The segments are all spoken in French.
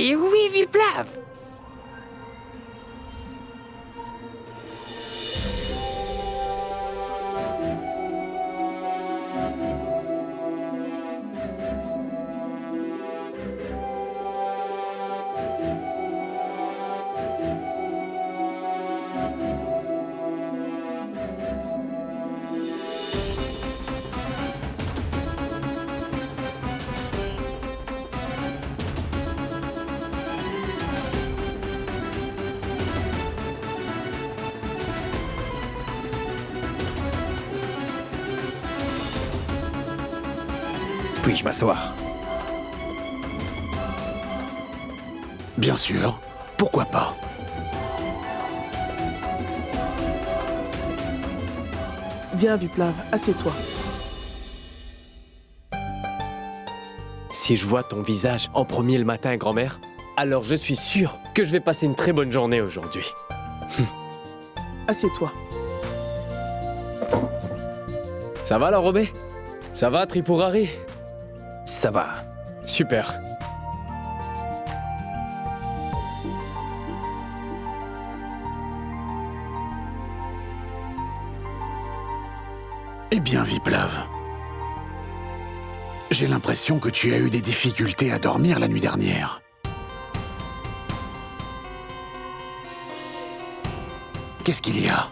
Et oui, Viplav! Puis-je m'asseoir? Bien sûr, pourquoi pas? Viens, Viplav, assieds-toi. Si je vois ton visage en premier le matin, grand-mère, alors je suis sûr que je vais passer une très bonne journée aujourd'hui. Assieds-toi. Ça va, l'enrobé? Ça va, Tripurari? Ça va. Super. Eh bien, Viplav, j'ai l'impression que tu as eu des difficultés à dormir la nuit dernière. Qu'est-ce qu'il y a?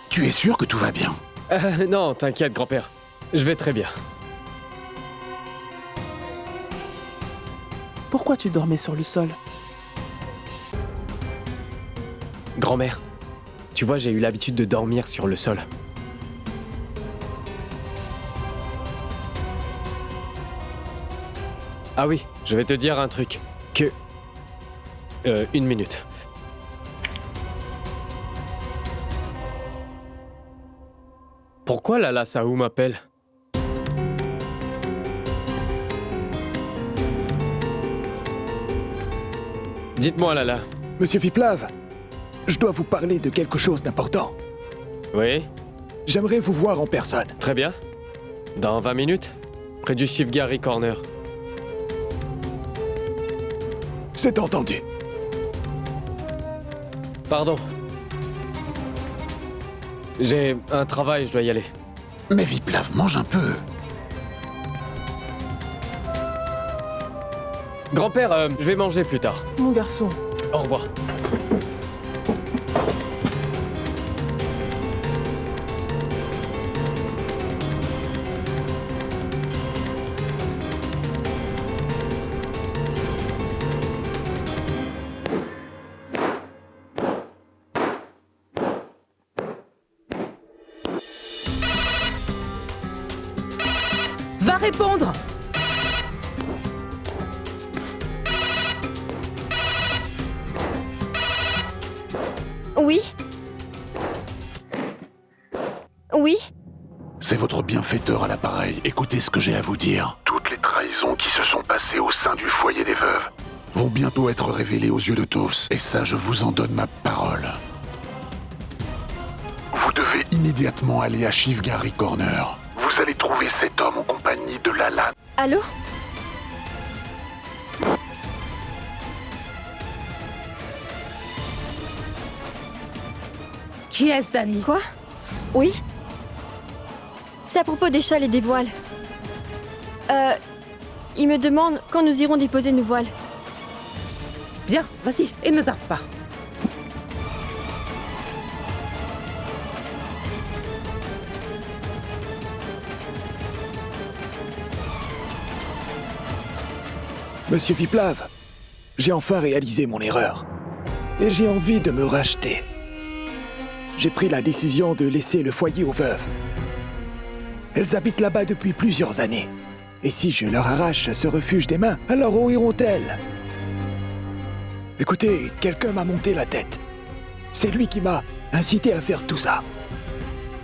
Tu es sûr que tout va bien? Non, t'inquiète, grand-père. Je vais très bien. Pourquoi tu dormais sur le sol? Grand-mère, tu vois, j'ai eu l'habitude de dormir sur le sol. Ah oui, je vais te dire un truc. Une minute. Pourquoi Lala Saou m'appelle? Dites-moi, Lala. Monsieur Viplav, je dois vous parler de quelque chose d'important. Oui, J'aimerais vous voir en personne. très bien. Dans 20 minutes, près du Shivgari Corner. C'est entendu. Pardon. J'ai un travail, je dois y aller. Mais Viplav, mange un peu. Grand-père, je vais manger plus tard. Mon garçon, Au revoir. Va répondre! Oui? Oui? C'est votre bienfaiteur à l'appareil. Écoutez ce que j'ai à vous dire. Toutes les trahisons qui se sont passées au sein du foyer des veuves vont bientôt être révélées aux yeux de tous. Et ça, je vous en donne ma parole. Vous devez immédiatement aller à Shivgari Corner. Vous allez trouver cet homme en compagnie de Lala. Allô? Qui est-ce, Dani? Quoi? Oui? C'est à propos des châles et des voiles. Il me demande quand nous irons déposer nos voiles. Bien, vas-y, et ne tarde pas. Monsieur Viplav, j'ai enfin réalisé mon erreur. Et j'ai envie de me racheter. J'ai pris la décision de laisser le foyer aux veuves. Elles habitent là-bas depuis plusieurs années. Et si je leur arrache ce refuge des mains, alors où iront-elles? Écoutez, quelqu'un m'a monté la tête. C'est lui qui m'a incité à faire tout ça.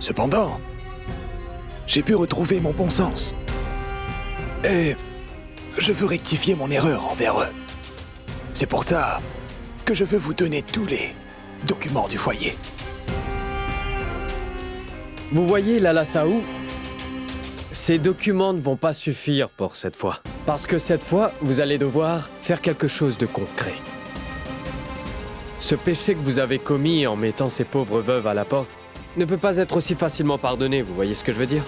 Cependant, j'ai pu retrouver mon bon sens. Et je veux rectifier mon erreur envers eux. C'est pour ça que je veux vous donner tous les documents du foyer. Vous voyez, Lala Saou, ces documents ne vont pas suffire pour cette fois. Parce que cette fois, vous allez devoir faire quelque chose de concret. Ce péché que vous avez commis en mettant ces pauvres veuves à la porte ne peut pas être aussi facilement pardonné, vous voyez ce que je veux dire?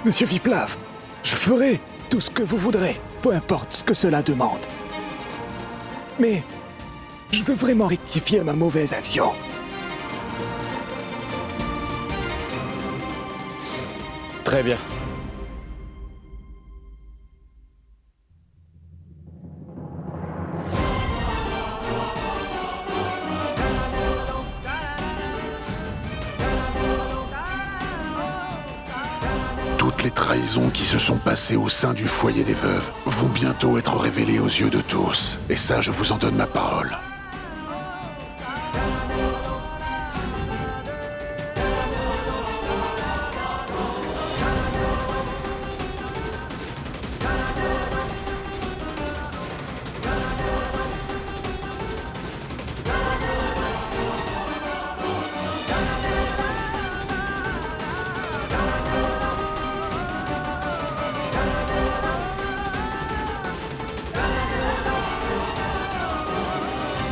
Monsieur Viplav, je ferai tout ce que vous voudrez, peu importe ce que cela demande. Mais je veux vraiment rectifier ma mauvaise action. Très bien. Toutes les trahisons qui se sont passées au sein du foyer des veuves vont bientôt être révélées aux yeux de tous. Et ça, je vous en donne ma parole.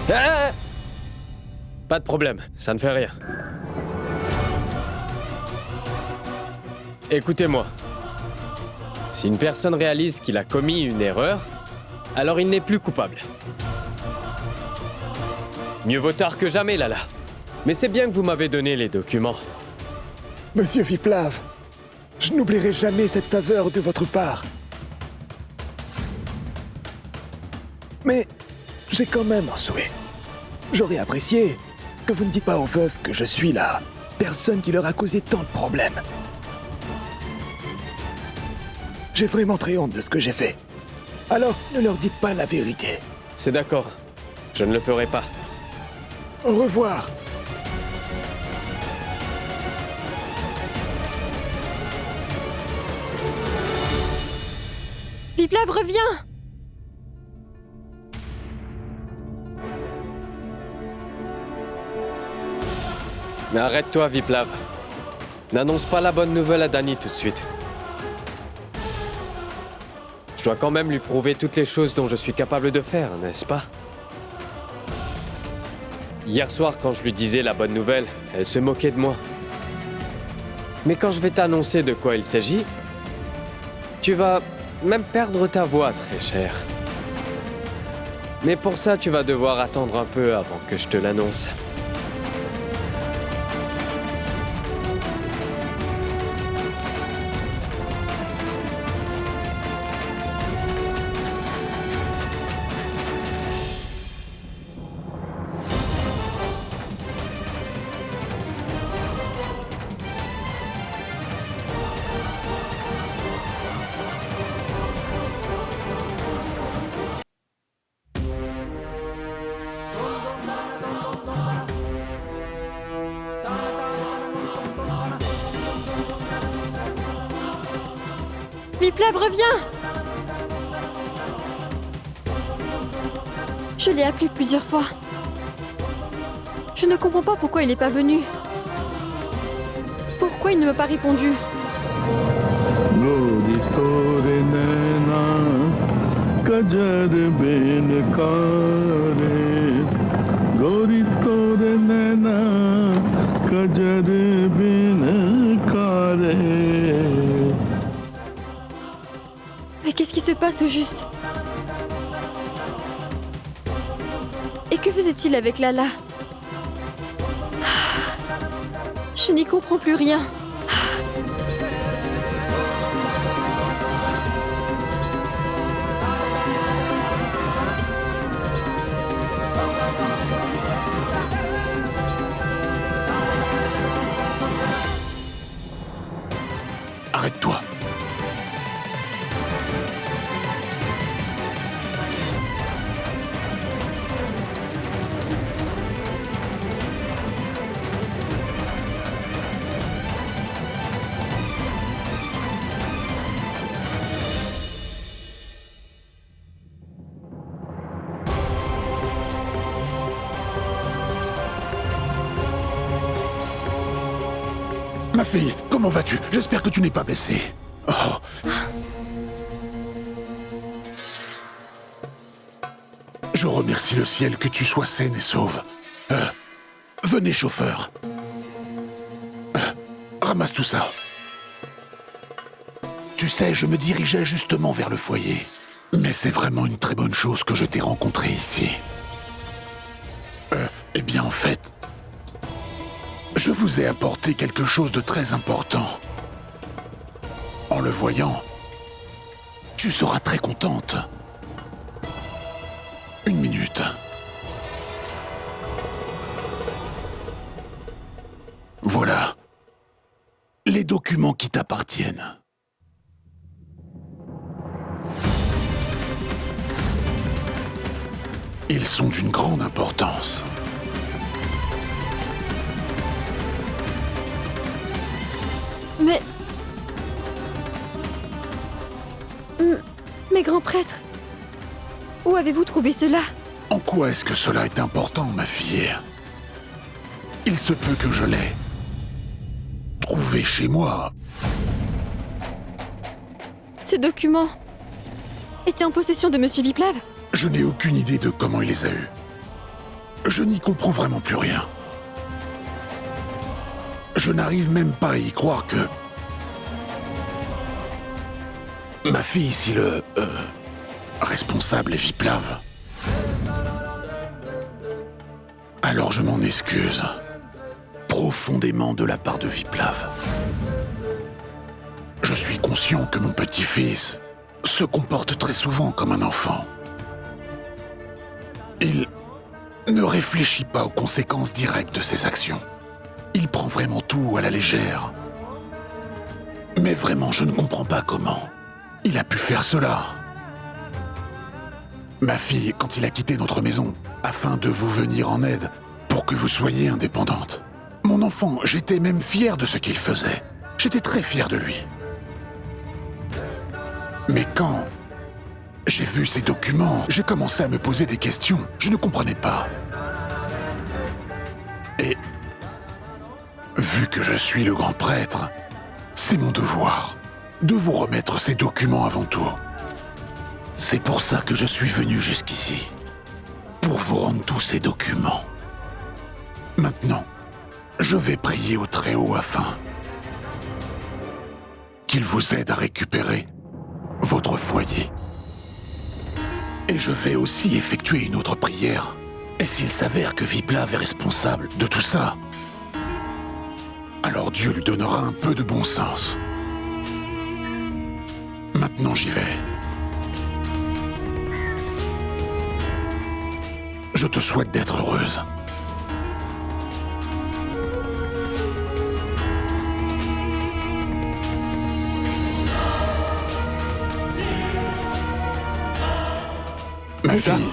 Ah! Pas de problème, ça ne fait rien. Écoutez-moi. Si une personne réalise qu'il a commis une erreur, alors il n'est plus coupable. Mieux vaut tard que jamais, Lala. Mais c'est bien que vous m'avez donné les documents. Monsieur Viplav, je n'oublierai jamais cette faveur de votre part. Mais j'ai quand même un souhait. J'aurais apprécié que vous ne dites pas aux veuves que je suis la personne qui leur a causé tant de problèmes. J'ai vraiment très honte de ce que j'ai fait. Alors, ne leur dites pas la vérité. C'est d'accord. Je ne le ferai pas. Au revoir. Viplav, reviens! Mais arrête-toi, Viplav. N'annonce pas la bonne nouvelle à Dani tout de suite. Je dois quand même lui prouver toutes les choses dont je suis capable de faire, n'est-ce pas? Hier soir, quand je lui disais la bonne nouvelle, elle se moquait de moi. Mais quand je vais t'annoncer de quoi il s'agit, tu vas même perdre ta voix, très cher. Mais pour ça, tu vas devoir attendre un peu avant que je te l'annonce. Viplav, reviens! Je l'ai appelé plusieurs fois. Je ne comprends pas pourquoi il n'est pas venu. Pourquoi il ne m'a pas répondu? Mais qu'est-ce qui se passe au juste? Et que faisait-il avec Lala? Je n'y comprends plus rien. Arrête-toi. fille, comment vas-tu? J'espère que tu n'es pas blessée. Oh. Je remercie le ciel que tu sois saine et sauve. Venez, chauffeur. Ramasse tout ça. Tu sais, je me dirigeais justement vers le foyer. Mais c'est vraiment une très bonne chose que je t'ai rencontré ici. Eh bien, en fait, je vous ai apporté quelque chose de très important. En le voyant, tu seras très contente. Une minute. Voilà. Les documents qui t'appartiennent. Ils sont d'une grande importance. Mais... Mes grands prêtres, où avez-vous trouvé cela? En quoi est-ce que cela est important, ma fille? Il se peut que je l'ai trouvé chez moi. Ces documents étaient en possession de Monsieur Viplav? Je n'ai aucune idée de comment il les a eus. Je n'y comprends vraiment plus rien. Je n'arrive même pas à y croire que... Ma fille, si le... responsable est Viplav. Alors je m'en excuse. Profondément de la part de Viplav. Je suis conscient que mon petit-fils se comporte très souvent comme un enfant. Il ne réfléchit pas aux conséquences directes de ses actions. Il prend vraiment tout à la légère. Mais vraiment, je ne comprends pas comment il a pu faire cela. Ma fille, quand il a quitté notre maison, afin de vous venir en aide, pour que vous soyez indépendante. Mon enfant, j'étais même fier de ce qu'il faisait. J'étais très fier de lui. Mais quand j'ai vu ces documents, j'ai commencé à me poser des questions. Je ne comprenais pas. Et vu que je suis le grand prêtre, c'est mon devoir de vous remettre ces documents avant tout. C'est pour ça que je suis venu jusqu'ici. Pour vous rendre tous ces documents. Maintenant, je vais prier au Très-Haut afin qu'il vous aide à récupérer votre foyer. Et je vais aussi effectuer une autre prière. Et s'il s'avère que Viplav est responsable de tout ça, alors Dieu lui donnera un peu de bon sens. Maintenant j'y vais. Je te souhaite d'être heureuse. Ma fille,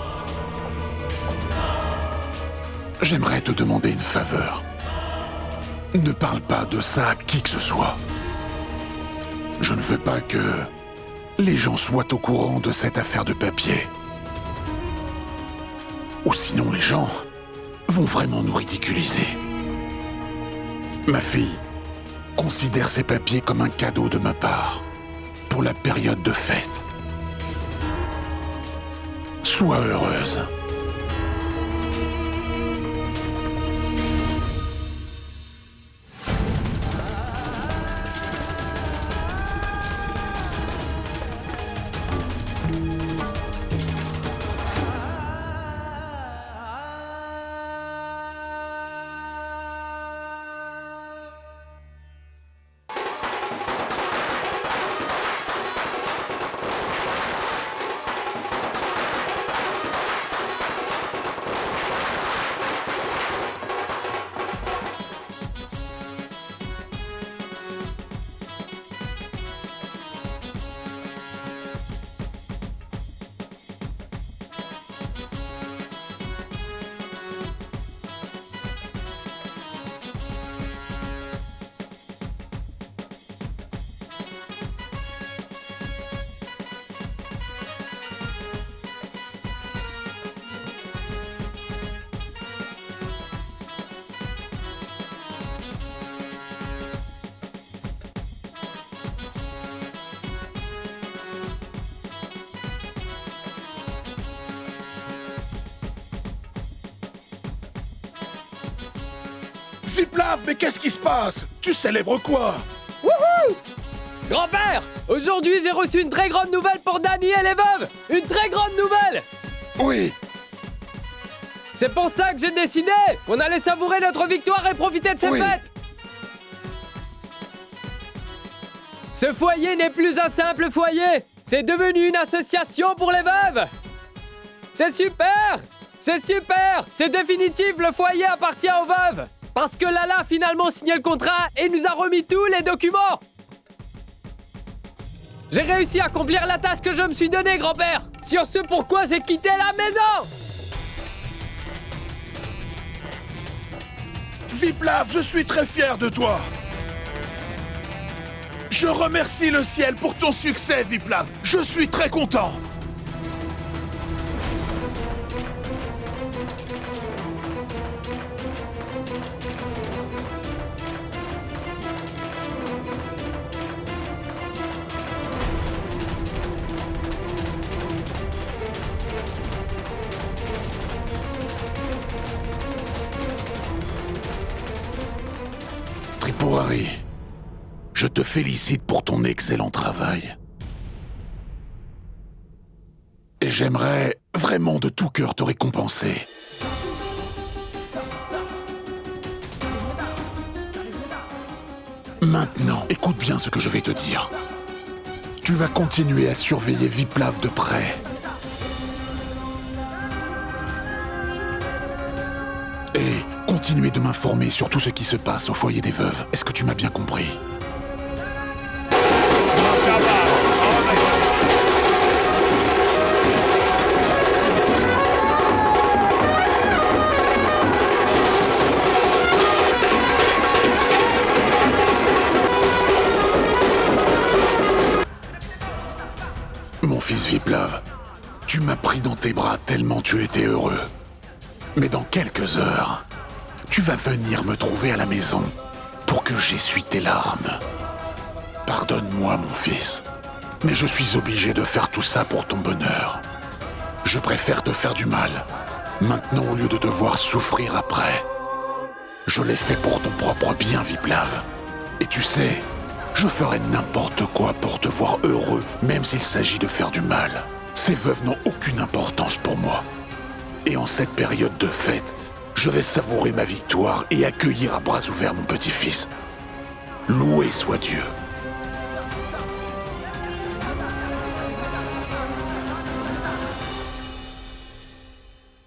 j'aimerais te demander une faveur. Ne parle pas de ça à qui que ce soit. Je ne veux pas que les gens soient au courant de cette affaire de papier. Ou sinon les gens vont vraiment nous ridiculiser. Ma fille, considère ces papiers comme un cadeau de ma part pour la période de fête. Sois heureuse. Viplav, mais qu'est-ce qui se passe? Tu célèbres quoi? Grand-père! Aujourd'hui, j'ai reçu une très grande nouvelle pour Dany et les veuves! Une très grande nouvelle! Oui. C'est pour ça que j'ai décidé qu'on allait savourer notre victoire et profiter de cette Oui. fête! Ce foyer n'est plus un simple foyer! C'est devenu une association pour les veuves! C'est super! C'est super! C'est définitif, le foyer appartient aux veuves! Parce que Lala a finalement signé le contrat et nous a remis tous les documents! J'ai réussi à accomplir la tâche que je me suis donnée, grand-père! Sur ce pourquoi j'ai quitté la maison! Viplav, je suis très fier de toi. Je remercie le ciel pour ton succès, Viplav. Je suis très content. Tripurari, je te félicite pour ton excellent travail. Et j'aimerais vraiment de tout cœur te récompenser. Maintenant, écoute bien ce que je vais te dire. Tu vas continuer à surveiller Viplav de près. Et continuer de m'informer sur tout ce qui se passe au foyer des veuves. Est-ce que tu m'as bien compris? Mon fils Viplav, tu m'as pris dans tes bras tellement tu étais heureux. Mais dans quelques heures, tu vas venir me trouver à la maison pour que j'essuie tes larmes. Pardonne-moi, mon fils, mais je suis obligé de faire tout ça pour ton bonheur. Je préfère te faire du mal, maintenant au lieu de devoir souffrir après. Je l'ai fait pour ton propre bien, Viplav. Et tu sais, je ferai n'importe quoi pour te voir heureux, même s'il s'agit de faire du mal. Ces veuves n'ont aucune importance pour moi. Et en cette période de fête, je vais savourer ma victoire et accueillir à bras ouverts mon petit-fils. Loué soit Dieu.